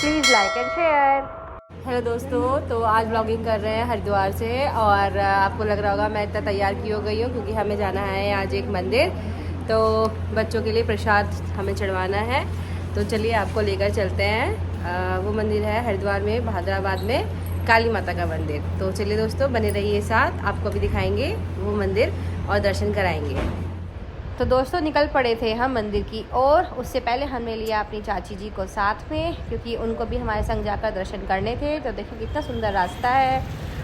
Please like and share. Hello दोस्तों, तो आज ब्लॉगिंग कर रहे हैं हरिद्वार से और आपको लग रहा होगा मैं इतना तैयार की हो गई हूँ क्योंकि हमें जाना है आज एक मंदिर। तो बच्चों के लिए प्रसाद हमें चढ़वाना है, तो चलिए आपको लेकर चलते हैं। वो मंदिर है हरिद्वार में, भादराबाद में, काली माता का मंदिर। तो चलिए दोस्तों, बने रहिए साथ, आपको भी दिखाएंगे वो मंदिर और दर्शन कराएंगे। तो दोस्तों निकल पड़े थे हम मंदिर की ओर। उससे पहले हमने लिया अपनी चाची जी को साथ में क्योंकि उनको भी हमारे संग जाकर दर्शन करने थे। तो देखो कितना सुंदर रास्ता है।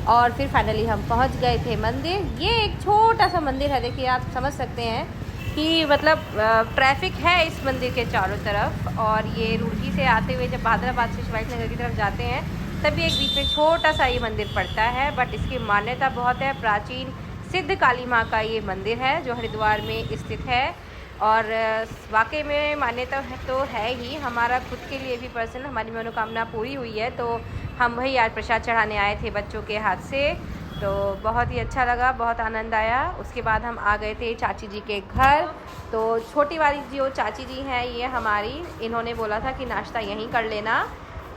और फिर फाइनली हम पहुंच गए थे मंदिर। ये एक छोटा सा मंदिर है, देखिए आप समझ सकते हैं कि मतलब ट्रैफिक है इस मंदिर के चारों तरफ। और ये रुड़की से आते हुए जब भादराबाद से शिवाजी नगर की तरफ जाते हैं तभी एक बीच में छोटा सा ये मंदिर पड़ता है, बट इसकी मान्यता बहुत है। प्राचीन सिद्ध काली माँ का ये मंदिर है जो हरिद्वार में स्थित है। और वाकई में मान्यता है तो है ही। हमारा खुद के लिए भी पर्सनल हमारी मनोकामना पूरी हुई है, तो हम वही आज प्रसाद चढ़ाने आए थे बच्चों के हाथ से। तो बहुत ही अच्छा लगा, बहुत आनंद आया। उसके बाद हम आ गए थे चाची जी के घर। तो छोटी वाली जो चाची जी हैं ये हमारी, इन्होंने बोला था कि नाश्ता यहीं कर लेना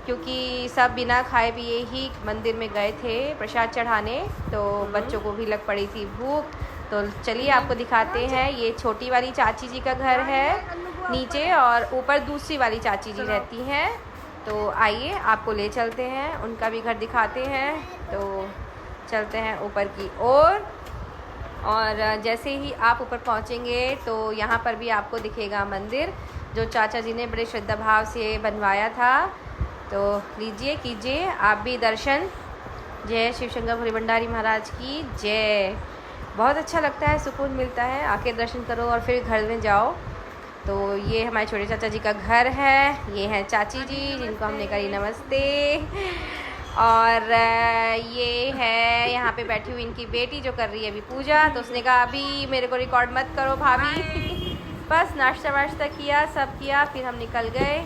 क्योंकि सब बिना खाए पिए ही मंदिर में गए थे प्रसाद चढ़ाने। तो बच्चों को भी लग पड़ी थी भूख। तो चलिए आपको दिखाते हैं। ये छोटी वाली चाची जी का घर है नीचे और ऊपर दूसरी वाली चाची जी रहती हैं। तो आइए आपको ले चलते हैं, उनका भी घर दिखाते हैं। तो चलते हैं ऊपर की ओर। और जैसे ही आप ऊपर पहुंचेंगे तो यहाँ पर भी आपको दिखेगा मंदिर जो चाचा जी ने बड़े श्रद्धा भाव से बनवाया था। तो लीजिए, कीजिए आप भी दर्शन। जय शिव शंकर भोले भंडारी महाराज की जय। बहुत अच्छा लगता है, सुकून मिलता है। आके दर्शन करो और फिर घर में जाओ। तो ये हमारे छोटे चाचा जी का घर है। ये हैं चाची जी जिनको हमने करी नमस्ते। और ये है यहाँ पे बैठी हुई इनकी बेटी जो कर रही है अभी पूजा। तो उसने कहा अभी मेरे को रिकॉर्ड मत करो भाभी। बस नाश्ता वाश्ता किया, सब किया, फिर हम निकल गए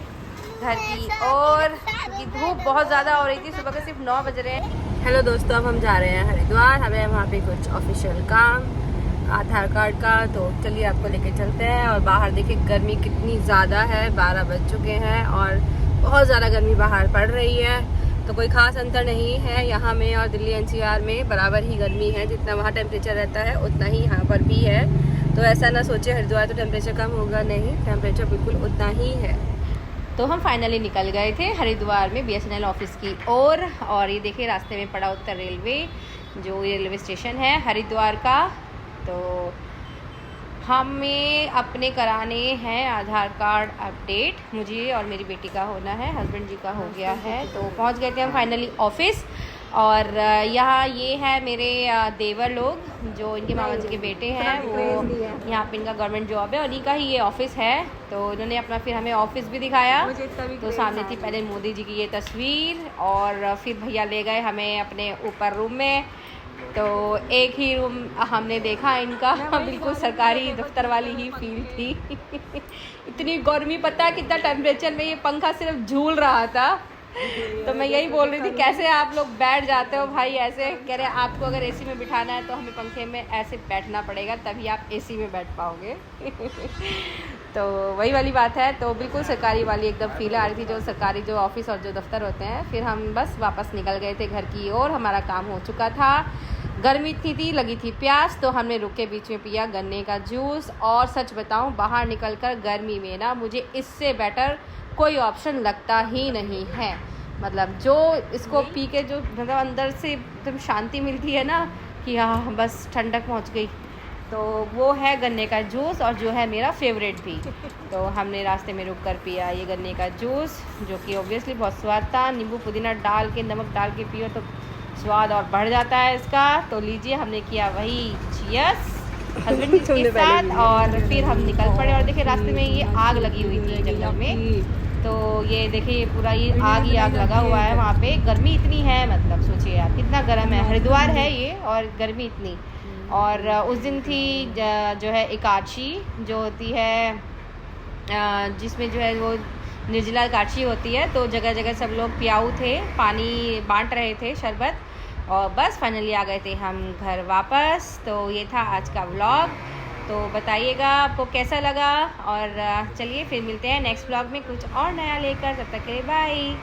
घर की ओर क्योंकि धूप बहुत ज़्यादा हो रही थी। सुबह के सिर्फ 9 बज रहे हैं। हेलो दोस्तों, अब हम जा रहे हैं हरिद्वार। हमें वहाँ पे कुछ ऑफिशियल काम आधार कार्ड का। तो चलिए आपको लेके चलते हैं। और बाहर देखिए गर्मी कितनी ज़्यादा है, 12 बज चुके हैं और बहुत ज़्यादा गर्मी बाहर पड़ रही है। तो कोई ख़ास अंतर नहीं है यहाँ में और दिल्ली एनसीआर में बराबर ही गर्मी है। जितना वहाँ टेम्परेचर रहता है उतना ही यहाँ पर भी है। तो ऐसा ना सोचे हरिद्वार तो टेम्परेचर कम होगा, नहीं, टेम्परेचर बिल्कुल उतना ही है। तो हम फाइनली निकल गए थे हरिद्वार में बीएसएनएल ऑफिस की ओर। और ये देखिए रास्ते में पड़ा उत्तर रेलवे, जो रेलवे स्टेशन है हरिद्वार का। तो हमें अपने कराने हैं आधार कार्ड अपडेट। मुझे और मेरी बेटी का होना है, हस्बैंड जी का हो गया है। तो पहुंच गए थे हम फाइनली ऑफिस। और यहाँ ये है मेरे देवर लोग जो इनके मामा जी के बेटे हैं, वो यहाँ पे इनका गवर्नमेंट जॉब है और इनका ही ये ऑफिस है। तो इन्होंने अपना फिर हमें ऑफिस भी दिखाया। तो सामने थी पहले मोदी जी की ये तस्वीर और फिर भैया ले गए हमें अपने ऊपर रूम में। तो एक ही रूम हमने देखा इनका, बिल्कुल सरकारी दफ्तर वाली ही फील थी। इतनी गर्मी, पता है कितना टेम्परेचर में ये पंखा सिर्फ झूल रहा था। तो मैं यही बोल रही थी कैसे आप लोग बैठ जाते हो भाई ऐसे। कह रहे आपको अगर एसी में बिठाना है तो हमें पंखे में ऐसे बैठना पड़ेगा, तभी आप एसी में बैठ पाओगे। तो वही वाली बात है। तो बिल्कुल सरकारी वाली एकदम फील आ रही थी, जो सरकारी जो ऑफिस और जो दफ्तर होते हैं। फिर हम बस वापस निकल गए थे घर की ओर। हमारा काम हो चुका था। गर्मी इतनी थी, लगी थी प्यास, तो हमने रुक के बीच में पिया गन्ने का जूस। और सच बताऊं, बाहर निकलकर गर्मी में ना मुझे इससे बेटर कोई ऑप्शन लगता ही नहीं है। मतलब जो इसको पी के जो मतलब अंदर से एकदम शांति मिलती है ना कि हाँ बस ठंडक पहुंच गई, तो वो है गन्ने का जूस। और जो है मेरा फेवरेट भी। तो हमने रास्ते में रुक कर पिया ये गन्ने का जूस, जो कि ऑब्वियसली बहुत स्वाद था। नींबू पुदीना डाल के, नमक डाल के पियो तो स्वाद और बढ़ जाता है इसका। तो लीजिए, हमने किया वही चीयर्स हस्बैंड के साथ और फिर हम निकल पड़े। और देखिए रास्ते में ये आग लगी हुई थी जंगल में। तो ये देखिए ये पूरा ये आग ही आग लगा हुआ है वहाँ पे। गर्मी इतनी है, मतलब सोचिए आप कितना गर्म है। हरिद्वार है ये और गर्मी इतनी। और उस दिन थी जो है एकादशी जो होती है, जिसमें जो है वो निर्जला एकादशी होती है। तो जगह जगह सब लोग प्याऊ थे, पानी बांट रहे थे, शरबत। और बस फाइनली आ गए थे हम घर वापस। तो ये था आज का व्लॉग। तो बताइएगा आपको कैसा लगा। और चलिए फिर मिलते हैं नेक्स्ट व्लॉग में कुछ और नया लेकर। तब तक के लिए बाय।